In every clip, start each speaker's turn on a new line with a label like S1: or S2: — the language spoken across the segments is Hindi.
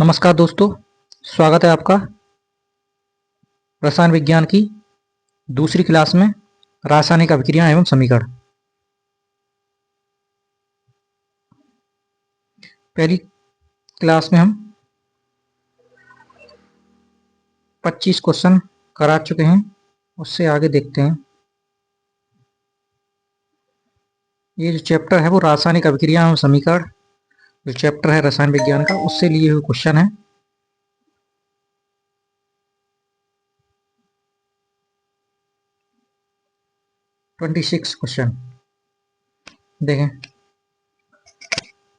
S1: नमस्कार दोस्तों, स्वागत है आपका रसायन विज्ञान की दूसरी क्लास में। रासायनिक अभिक्रिया एवं समीकरण। पहली क्लास में हम 25 क्वेश्चन करा चुके हैं। उससे आगे देखते हैं। ये जो चैप्टर है वो रासायनिक अभिक्रिया एवं समीकरण, जो चैप्टर है रसायन विज्ञान का, उससे लिए हुए क्वेश्चन है। (26) क्वेश्चन देखें।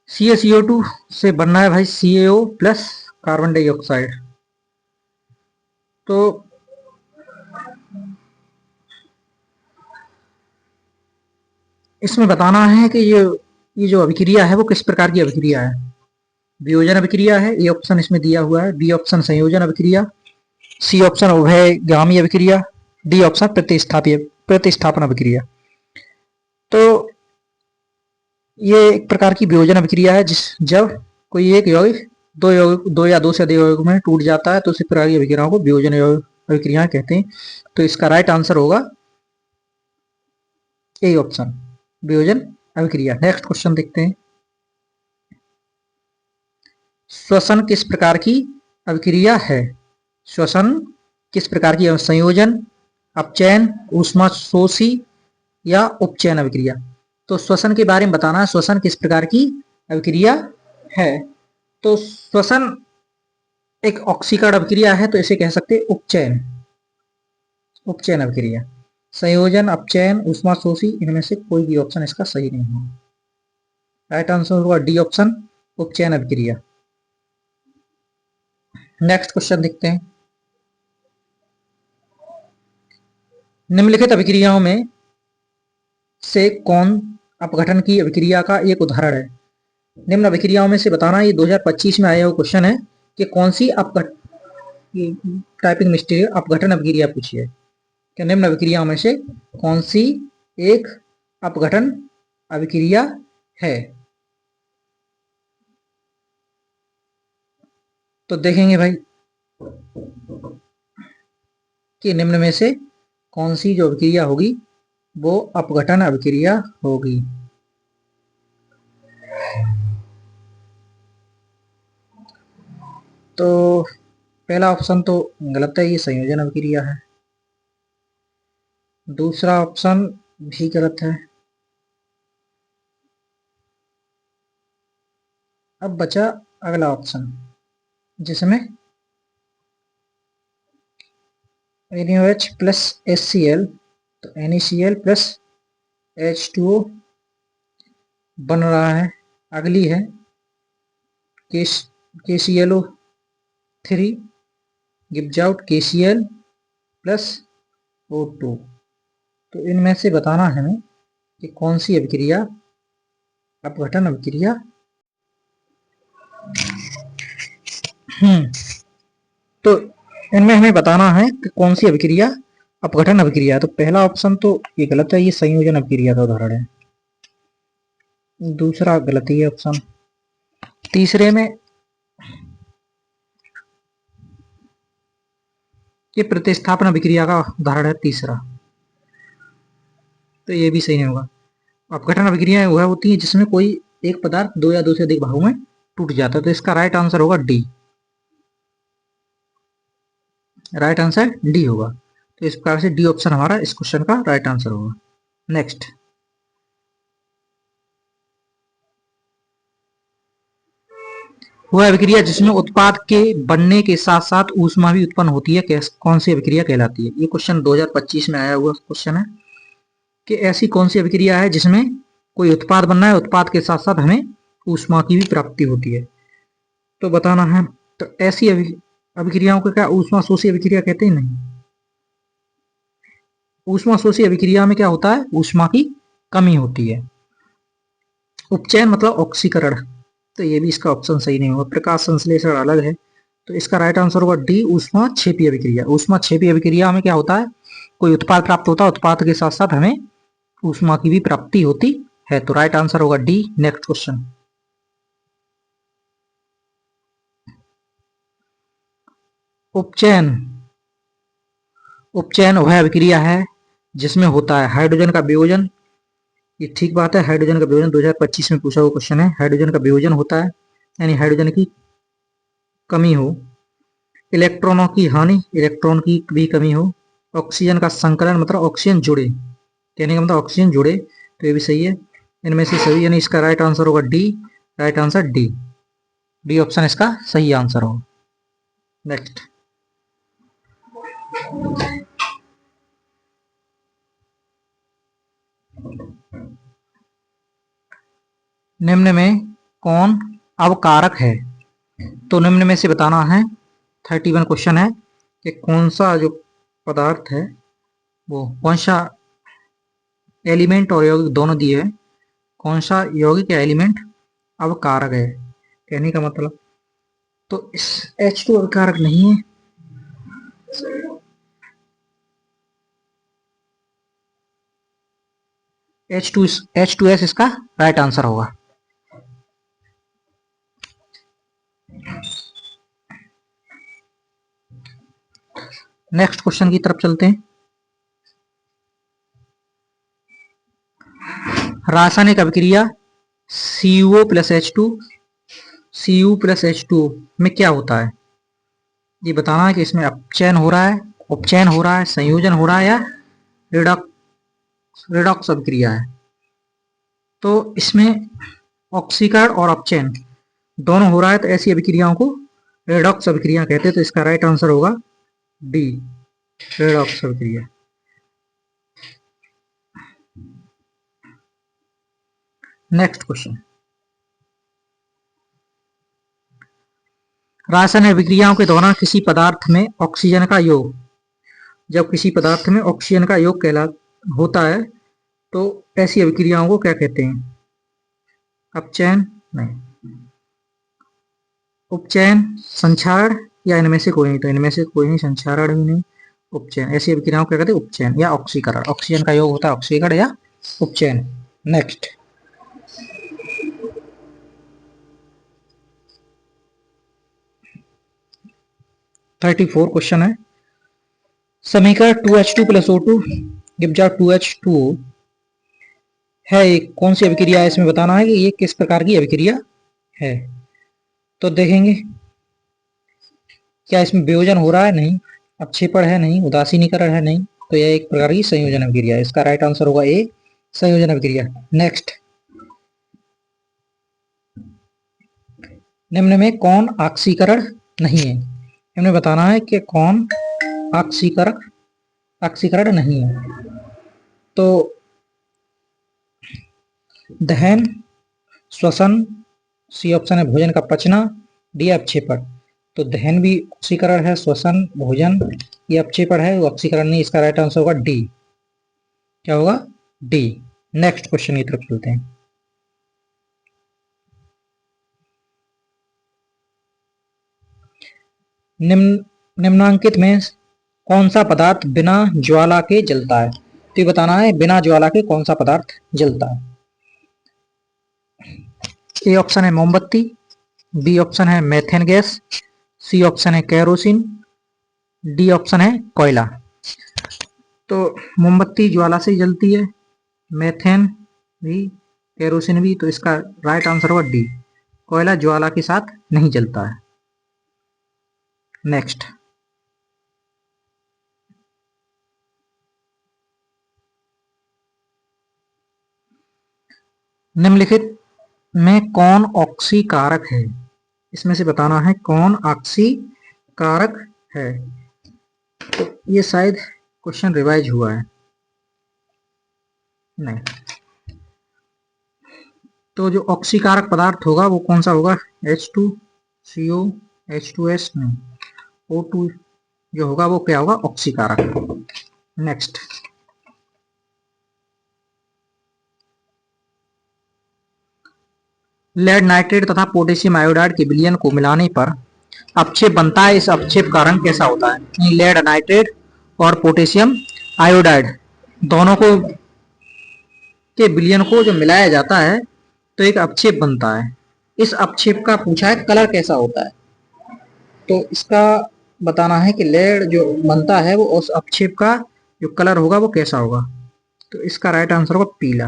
S1: CaCO2 से बनना है भाई CaO प्लस कार्बन डाइऑक्साइड। तो इसमें बताना है कि ये जो अभिक्रिया है वो किस प्रकार की अभिक्रिया है। वियोजन अभिक्रिया है, ए ऑप्शन इसमें दिया हुआ है। बी ऑप्शन संयोजन अभिक्रिया, सी ऑप्शन उभयगामी अभिक्रिया, डी ऑप्शन प्रतिस्थापन अभिक्रिया। तो ये एक प्रकार की वियोजन अभिक्रिया है जब कोई एक यौगिक दो या दो से अधिक यौगिक में टूट जाता है तो इसी प्रकार की अभिक्रियाओं को वियोजन अभिक्रिया कहते हैं। तो इसका राइट आंसर होगा ए ऑप्शन, वियोजन अभिक्रिया। नेक्स्ट क्वेश्चन देखते हैं। श्वसन किस प्रकार की अभिक्रिया है? श्वसन किस प्रकार की? संयोजन, अपचयन, ऊष्माशोषी या उपचयन अभिक्रिया। तो श्वसन के बारे में बताना है, श्वसन किस प्रकार की अभिक्रिया है। तो श्वसन एक ऑक्सीकरण अभिक्रिया है, तो इसे कह सकते हैं उपचयन, उपचयन अभिक्रिया। संयोजन, अपचयन, ऊष्माशोषी, इनमें से कोई भी ऑप्शन इसका सही नहीं है। राइट आंसर होगा डी ऑप्शन, उपचयन अभिक्रिया। नेक्स्ट क्वेश्चन देखते हैं। निम्नलिखित अभिक्रियाओं में से कौन अपघटन की अभिक्रिया का एक उदाहरण है? निम्न अभिक्रियाओं में से बताना। ये 2025 में आया हुआ क्वेश्चन है कि कौन सी टाइपिंग मिस्टेक, अपघटन अभिक्रिया पूछी है कि निम्न अभिक्रियाओं में से कौन सी एक अपघटन अभिक्रिया है। तो देखेंगे भाई कि निम्न में से कौन सी जो अभिक्रिया होगी वो अपघटन अभिक्रिया होगी। तो पहला ऑप्शन तो गलत है, ये संयोजन अभिक्रिया है। दूसरा ऑप्शन भी गलत है। अब बचा अगला ऑप्शन, जिसमें NaOH प्लस HCl, तो NaCl प्लस H2O बन रहा है। अगली है KClO3 gives out KCl plus O2। तो इनमें से बताना है हमें कि कौन सी अभिक्रिया अपघटन अभिक्रिया। तो इनमें हमें बताना है कि कौन सी अभिक्रिया अपघटन अभिक्रिया है। तो पहला ऑप्शन तो ये गलत है, ये संयोजन अभिक्रिया का उदाहरण है। दूसरा गलत ही है ऑप्शन। तीसरे में ये प्रतिस्थापन अभिक्रिया का उदाहरण है तीसरा, तो ये भी सही नहीं होगा। अपघटन अभिक्रियाएं वह होती है जिसमें कोई एक पदार्थ दो या दो से अधिक भागों में टूट जाता है। तो इसका राइट आंसर होगा डी, राइट आंसर डी होगा। तो इस प्रकार से डी ऑप्शन हमारा इस क्वेश्चन का राइट आंसर होगा। नेक्स्ट, वह अभिक्रिया जिसमें उत्पाद के बनने के साथ साथ ऊष्मा भी उत्पन्न होती है, कौन सी अभिक्रिया कहलाती है? ये क्वेश्चन 2025 में आया हुआ क्वेश्चन है कि ऐसी कौन सी अभिक्रिया है जिसमें कोई उत्पाद बनना है, उत्पाद के साथ साथ हमें ऊष्मा की भी प्राप्ति होती है। तो बताना है, तो ऐसी अभिक्रियाओं को क्या ऊष्माशोषी अभिक्रिया कहते हैं? नहीं। ऊष्माशोषी अभिक्रिया में क्या होता है? ऊष्मा की कमी होती है। उपचयन मतलब ऑक्सीकरण, तो ये भी इसका ऑप्शन सही नहीं होगा। प्रकाश संश्लेषण अलग है, तो इसका राइट आंसर होगा डी, ऊष्माक्षेपी अभिक्रिया। ऊष्माक्षेपी अभिक्रिया में क्या होता है? कोई उत्पाद प्राप्त होता है, उत्पाद के साथ साथ हमें ऊष्मा की भी प्राप्ति होती है। तो राइट आंसर होगा डी। नेक्स्ट क्वेश्चन, उपचयन, उपचयन वह अभिक्रिया है जिसमें होता है हाइड्रोजन का वियोजन। ये ठीक बात है, हाइड्रोजन का वियोजन 2025 में पूछा हुआ क्वेश्चन है। हाइड्रोजन का वियोजन होता है यानी हाइड्रोजन की कमी हो, इलेक्ट्रॉनों की हानि, इलेक्ट्रॉन की भी कमी हो, ऑक्सीजन का संकलन मतलब ऑक्सीजन जुड़े, कहने का मतलब ऑक्सीजन जुड़े, तो ये भी सही है। इनमें से सभी यानी इसका राइट आंसर होगा D, right answer D, D option इसका सही आंसर होगा। नेक्स्ट, निम्न में कौन अवकारक है? तो निम्न में से बताना है, 31 क्वेश्चन है कि कौन सा जो पदार्थ है वो कौन सा एलिमेंट और यौगिक दोनों दिए है, कौन सा यौगिक या एलिमेंट अवकारक है, कहने का मतलब। तो इस H2 अवकारक नहीं है, H2S इसका राइट आंसर होगा। नेक्स्ट क्वेश्चन की तरफ चलते हैं। रासायनिक अभिक्रिया Cu plus H2, Cu plus H2 में क्या होता है? ये बताना है कि इसमें अपचयन हो रहा है, उपचयन हो रहा है, संयोजन हो रहा है या रिडॉक्स अभिक्रिया है। तो इसमें ऑक्सीकरण और अपचयन दोनों हो रहा है, तो ऐसी अभिक्रियाओं को रेडॉक्स अभिक्रिया कहते हैं। तो इसका राइट आंसर होगा डी, रेडॉक्स अभिक्रिया। नेक्स्ट क्वेश्चन, रासायनिक अभिक्रियाओं के दौरान किसी पदार्थ में ऑक्सीजन का योग, जब किसी पदार्थ में ऑक्सीजन का योग होता है तो ऐसी अभिक्रियाओं को क्या कहते हैं? अपचयन नहीं, उपचयन, संक्षारण या इनमें से कोई नहीं। तो इनमें से कोई नहीं, संक्षारण भी नहीं, उपचयन। ऐसी अभिक्रियाओं को क्या कहते हैं? उपचयन या ऑक्सीकरण। ऑक्सीजन का योग होता है ऑक्सीकरण या उपचयन। नेक्स्ट, थर्टी 34 क्वेश्चन है। समीकरण 2H2 plus O2 gives out 2H2O है एक कौन सी अभिक्रिया है? इसमें बताना है कि ये किस प्रकार की अभिक्रिया है। तो देखेंगे क्या इसमें वियोजन हो रहा है? नहीं। अपक्षेपण है? नहीं। उदासीनीकरण है? नहीं। तो यह एक प्रकार की संयोजन अभिक्रिया है। इसका राइट आंसर होगा ए, संयोजन अभिक्रिया। नेक्स्ट, निम्न में कौन ऑक्सीकरण नहीं है? हमें बताना है कि कौन ऑक्सीकरण नहीं है। तो दहन, श्वसन, सी ऑप्शन है भोजन का पचना, डी अपक्षेपण। तो दहन भी ऑक्सीकरण है, श्वसन, भोजन ये अपक्षेपण है, वो ऑक्सीकरण नहीं। इसका राइट आंसर होगा डी, क्या होगा? डी। नेक्स्ट क्वेश्चन की तरफ चलते हैं। निम्नांकित में कौन सा पदार्थ बिना ज्वाला के जलता है? तो ये बताना है बिना ज्वाला के कौन सा पदार्थ जलता है। ए ऑप्शन है मोमबत्ती, बी ऑप्शन है मेथेन गैस, सी ऑप्शन है केरोसिन, डी ऑप्शन है कोयला। तो मोमबत्ती ज्वाला से जलती है, मेथेन भी, केरोसिन भी। तो इसका राइट आंसर होगा डी, कोयला ज्वाला के साथ नहीं जलता है। नेक्स्ट, निम्नलिखित में कौन ऑक्सीकारक है? इसमें से बताना है कौन ऑक्सीकारक है। तो ये शायद क्वेश्चन रिवाइज हुआ है, नहीं। तो जो ऑक्सीकारक पदार्थ होगा वो कौन सा होगा? H2CO, H2S नहीं, O2 जो होगा वो क्या होगा? ऑक्सीकारक। नेक्स्ट, लेड नाइट्रेट तथा पोटेशियम आयोडाइड के विलयन को मिलाने पर अपक्षेप बनता है। इस अपक्षेप का रंग कैसा होता है? लेड नाइट्रेट और पोटेशियम आयोडाइड दोनों को के विलयन को जो मिलाया जाता है तो एक अपक्षेप बनता है। इस अपक्षेप का पूछा है कलर कैसा होता है। तो इसका बताना है कि लेड जो बनता है वो उस अपक्षेप का जो कलर होगा वो कैसा होगा। तो इसका राइट आंसर होगा पीला।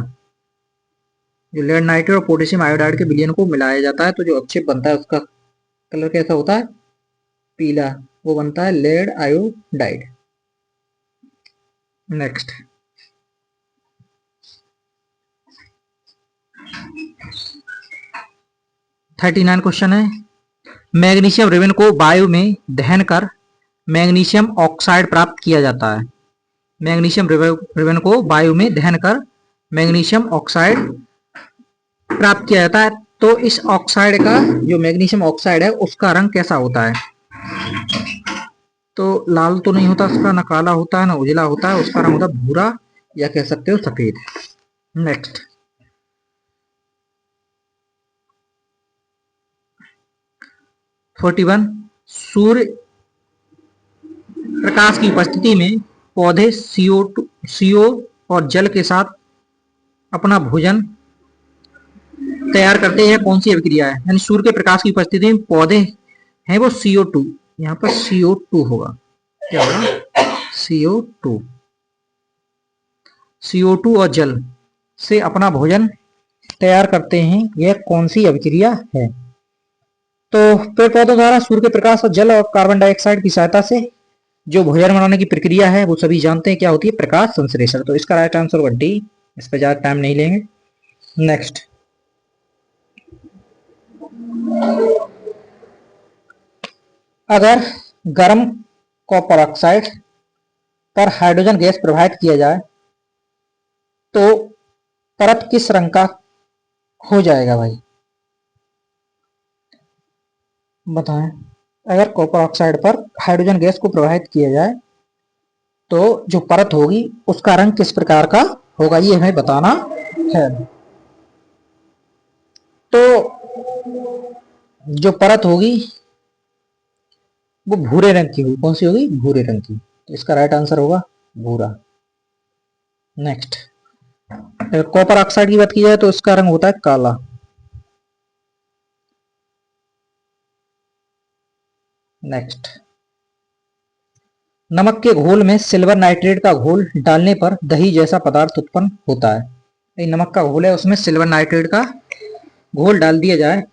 S1: जो लेड नाइट्रेट और पोटेशियम आयोडाइड के विलयन को मिलाया जाता है तो जो अपक्षेप बनता है उसका कलर कैसा होता है, पीला। वो बनता है लेड आयोडाइड। नेक्स्ट 39 क्वेश्चन है। मैग्नीशियम रिबन को वायु में दहन कर मैग्नीशियम ऑक्साइड प्राप्त किया जाता है। मैग्नीशियम रिबन को वायु में दहन कर मैग्नीशियम ऑक्साइड प्राप्त किया जाता है। तो इस ऑक्साइड का जो मैग्नीशियम ऑक्साइड है उसका रंग कैसा होता है। तो लाल तो नहीं होता उसका, ना काला होता है ना उजला होता है, उसका रंग होता है भूरा या कह सकते हो सफेद। नेक्स्ट 41 सूर्य प्रकाश की उपस्थिति में पौधे CO और जल के साथ अपना भोजन तैयार करते हैं। कौन सी अभिक्रिया है। यानी सूर्य के प्रकाश की उपस्थिति में पौधे हैं वो CO2, यहाँ पर CO2 होगा। क्या होगा, CO2। CO2 और जल से अपना भोजन तैयार करते हैं। यह कौन सी अभिक्रिया है। तो पेड़ पौधों द्वारा सूर्य के प्रकाश और जल और कार्बन डाइऑक्साइड की सहायता से जो भोजन बनाने की प्रक्रिया है वो सभी जानते हैं, क्या होती है, प्रकाश संश्लेषण। तो इसका राइट आंसर होगा डी। इस पर ज्यादा टाइम नहीं लेंगे। नेक्स्ट अगर गर्म कॉपर ऑक्साइड पर हाइड्रोजन गैस प्रवाहित किया जाए तो परत किस रंग का हो जाएगा भाई, बताएं। अगर कॉपर ऑक्साइड पर हाइड्रोजन गैस को प्रवाहित किया जाए तो जो परत होगी उसका रंग किस प्रकार का होगा, ये हमें बताना है। तो जो परत होगी वो भूरे रंग की होगी। कौन सी होगी, भूरे रंग की। तो इसका राइट आंसर होगा भूरा। नेक्स्ट कॉपर ऑक्साइड की बात की जाए तो इसका रंग होता है काला। नेक्स्ट नमक के घोल में सिल्वर नाइट्रेट का घोल डालने पर दही जैसा पदार्थ उत्पन्न होता है। नमक का घोल है उसमें सिल्वर नाइट्रेट का घोल डाल दिया जाए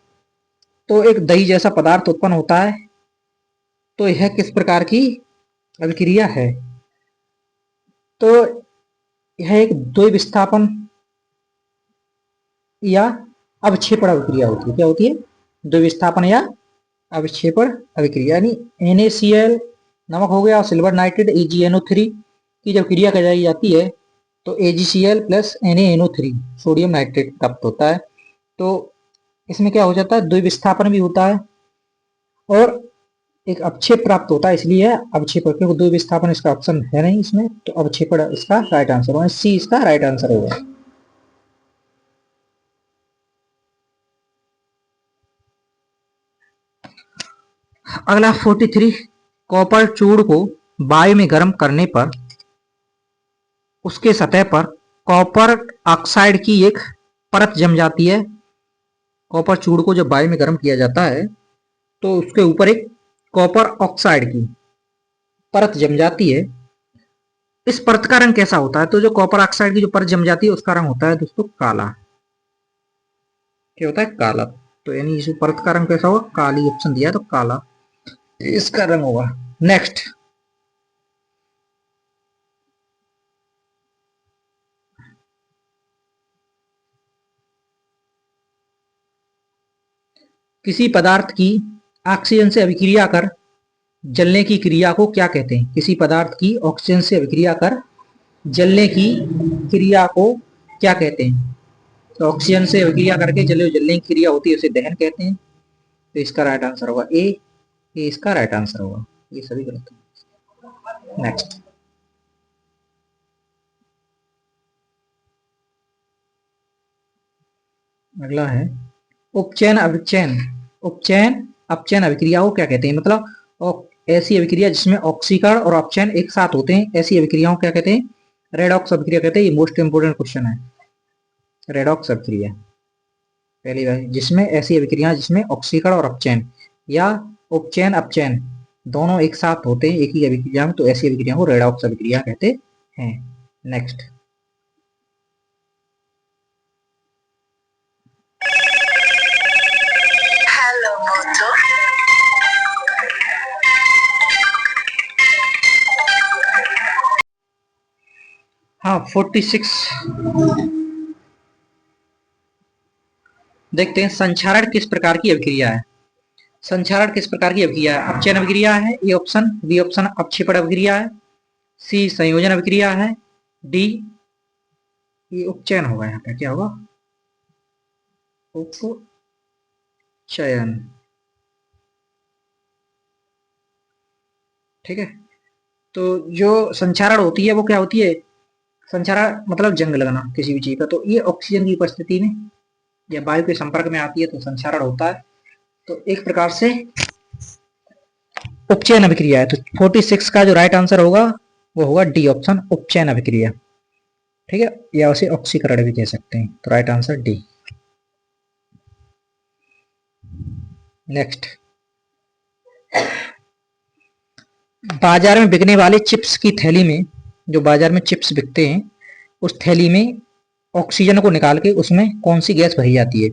S1: तो एक दही जैसा पदार्थ उत्पन्न होता है। तो यह किस प्रकार की अभिक्रिया है। तो यह एक द्वैविस्थापन या अवक्षेपण अभिक्रिया होती है। क्या होती है, द्वैविस्थापन या अवक्षेपण अभिक्रिया। यानी NaCl नमक हो गया और सिल्वर नाइट्रेट AgNO3 की जब क्रिया कराई जाती है तो AgCl plus NaNO3 sodium nitrate प्राप्त होता है। तो इसमें क्या हो जाता है, द्वैविस्थापन भी होता है और एक अवक्षेप प्राप्त होता है, इसलिए अवक्षेपण। क्योंकि द्वैविस्थापन इसका ऑप्शन है नहीं इसमें, तो अवक्षेपण इसका राइट आंसर होगा। सी इसका राइट आंसर होगा। अगला 43 कॉपर चूर्ण को वायु में गर्म करने पर उसके सतह पर कॉपर ऑक्साइड की एक परत जम जाती है। कॉपर चूर्ण को जब वायु में गर्म किया जाता है तो उसके ऊपर एक कॉपर ऑक्साइड की परत जम जाती है। इस परत का रंग कैसा होता है। तो जो कॉपर ऑक्साइड की जो परत जम जाती है उसका रंग होता है दोस्तों काला। क्या होता है, काला। तो यानी इस परत का रंग कैसा होगा, काली। ऑप्शन दिया है तो काला इसका रंग होगा। नेक्स्ट किसी पदार्थ की ऑक्सीजन से अभिक्रिया कर जलने की क्रिया को क्या कहते हैं। किसी पदार्थ की ऑक्सीजन से अभिक्रिया कर जलने की क्रिया को क्या कहते हैं। तो ऑक्सीजन से अभिक्रिया करके जलने की क्रिया होती है उसे दहन कहते हैं। तो इसका राइट आंसर होगा ए। ये इसका राइट आंसर होगा, ये सभी गलत है। नेक्स्ट अगला है उपचयन अभिचयन। उपचयन अपचयन अभिक्रिया को क्या कहते हैं। मतलब ऐसी अभिक्रिया जिसमें ऑक्सीकरण और अपचयन एक साथ होते हैं, ऐसी अभिक्रियाओं क्या कहते हैं, रेडॉक्स अभिक्रिया कहते हैं। ये मोस्ट इंपोर्टेंट क्वेश्चन है, रेडॉक्स अभिक्रिया। पहली बार जिसमें ऐसी अभिक्रिया जिसमें ऑक्सीकरण और अपचयन या उपचयन अपचयन दोनों एक साथ होते हैं एक ही अभिक्रिया में, तो ऐसी अभिक्रिया को रेडॉक्स अभिक्रिया कहते हैं। नेक्स्ट, हाँ 46 देखते हैं, संक्षारण किस प्रकार की अभिक्रिया है। संक्षारण किस प्रकार की अभिक्रिया है? अपचयन अभिक्रिया है ए ऑप्शन, बी ऑप्शन अपक्षेपण अभिक्रिया है, सी संयोजन अभिक्रिया है, डी ये उपचयन होगा, यहाँ पे क्या होगा, उपचयन। ठीक है, तो जो संक्षारण होती है वो क्या होती है, संक्षारण मतलब जंग लगना किसी भी चीज का, तो ये ऑक्सीजन की उपस्थिति में या वायु के संपर्क में आती है तो संक्षारण होता है। तो एक प्रकार से उपचयन अभिक्रिया है। तो 46 का जो राइट आंसर होगा वो होगा डी ऑप्शन, उपचयन अभिक्रिया। ठीक है, या उसे ऑक्सीकरण भी कह सकते हैं। तो राइट आंसर डी। नेक्स्ट, बाजार में बिकने वाले चिप्स की थैली में, जो बाजार में चिप्स बिकते हैं उस थैली में ऑक्सीजन को निकाल के उसमें कौन सी गैस भरी जाती है।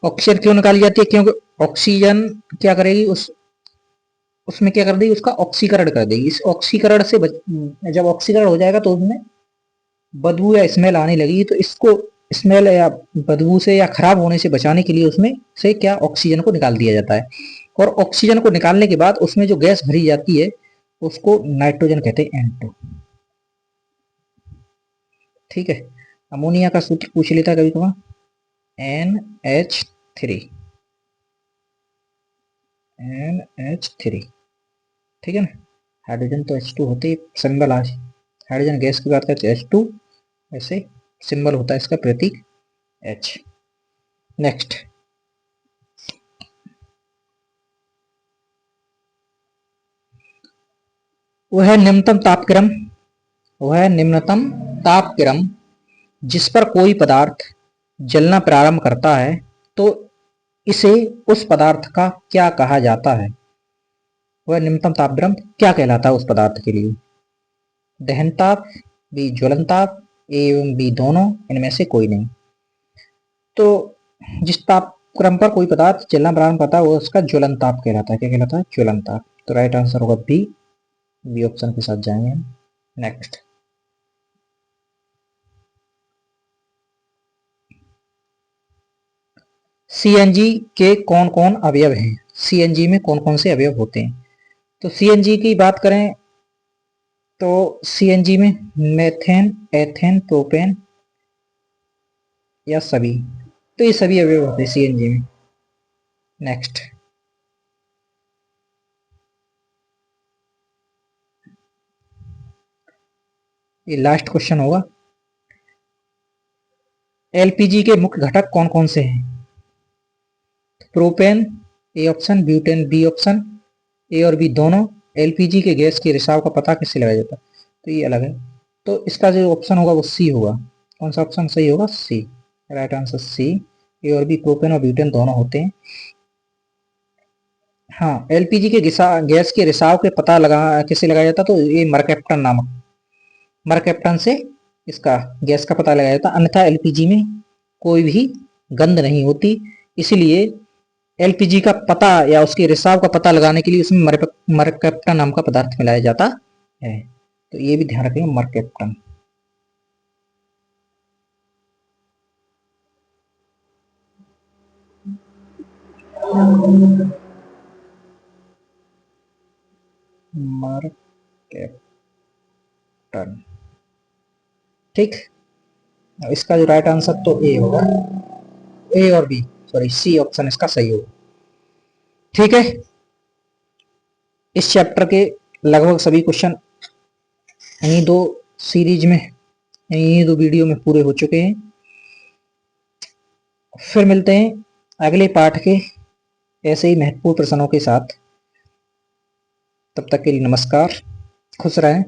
S1: ऑक्सीजन क्यों निकाली जाती है? क्योंकि ऑक्सीजन क्या करेगी, उसमें क्या कर देगी, उसका ऑक्सीकरण कर देगी। इस ऑक्सीकरण से जब ऑक्सीकरण हो जाएगा तो उसमें बदबू या स्मेल आने लगेगी, तो इसको स्मेल या बदबू से या खराब होने से बचाने के लिए उसमें से क्या ऑक्सीजन को निकाल दिया जाता है। और ऑक्सीजन को निकालने के बाद उसमें जो गैस भरी जाती है उसको नाइट्रोजन कहते हैं, N2। ठीक है, अमोनिया का सूत्र पूछ लेता कभी कभार, NH3, NH3। ठीक है ना, हाइड्रोजन तो H2 होते ही सिंबल आज, हाइड्रोजन गैस की बात करते हैं H2, ऐसे सिंबल होता है इसका प्रतीक H। नेक्स्ट, वह निम्नतम तापक्रम, वह निम्नतम तापक्रम जिस पर कोई पदार्थ जलना प्रारंभ करता है तो इसे उस पदार्थ का क्या कहा जाता है। वह निम्नतम तापक्रम क्या कहलाता है उस पदार्थ के लिए? दहन ताप, बी ज्वलन ताप, ए एवं बी दोनों, इनमें से कोई नहीं। तो जिस तापक्रम पर कोई पदार्थ जलना प्रारंभ करता है वो उसका ज्वलन ताप कहलाता है। क्या कहलाता है? ज्वलन ताप। तो राइट आंसर होगा बी ऑप्शन के साथ जाएंगे हम। नेक्स्ट, सीएनजी के कौन कौन अवयव हैं? सीएनजी में कौन कौन से अवयव होते हैं? तो सीएनजी की बात करें तो सीएनजी में मेथेन, एथेन, प्रोपेन या सभी, तो ये सभी अवयव होते हैं सीएनजी में। नेक्स्ट, ये लास्ट क्वेश्चन होगा, एलपीजी के मुख्य घटक कौन कौन से हैं? Propane A option, butane B option, A और बी दोनों। एलपीजी के गैस के रिसाव का पता किससे लगाया जाता है? तो ये अलग है, तो इसका जो ऑप्शन होगा वो सी होगा। कौन सा ऑप्शन सही होगा? सी। राइट आंसर सी, ए और बी प्रोपेन और ब्यूटेन दोनों होते हैं। हाँ, एलपीजी के गैस के रिसाव के पता लगा किससे लगाया जाता, तो ये मरकैप्टन नामक, मरकैप्टन से इसका गैस का पता लगाया जाता। अन्यथा एलपीजी में कोई भी गंध नहीं होती, इसलिए एलपीजी का पता या उसके रिसाव का पता लगाने के लिए उसमें मरकैप्टन नाम का पदार्थ मिलाया जाता है। तो ये भी ध्यान रखेंगे, मरकैप्टन। मरकैप्टन। ठीक, इसका जो राइट आंसर तो ए होगा, ए और बी, सॉरी सी ऑप्शन इसका सही होगा। ठीक है, इस चैप्टर के लगभग सभी क्वेश्चन इन्हीं दो सीरीज में, इन्हीं दो वीडियो में पूरे हो चुके हैं। फिर मिलते हैं अगले पाठ के ऐसे ही महत्वपूर्ण प्रश्नों के साथ। तब तक के लिए नमस्कार, खुश रहें।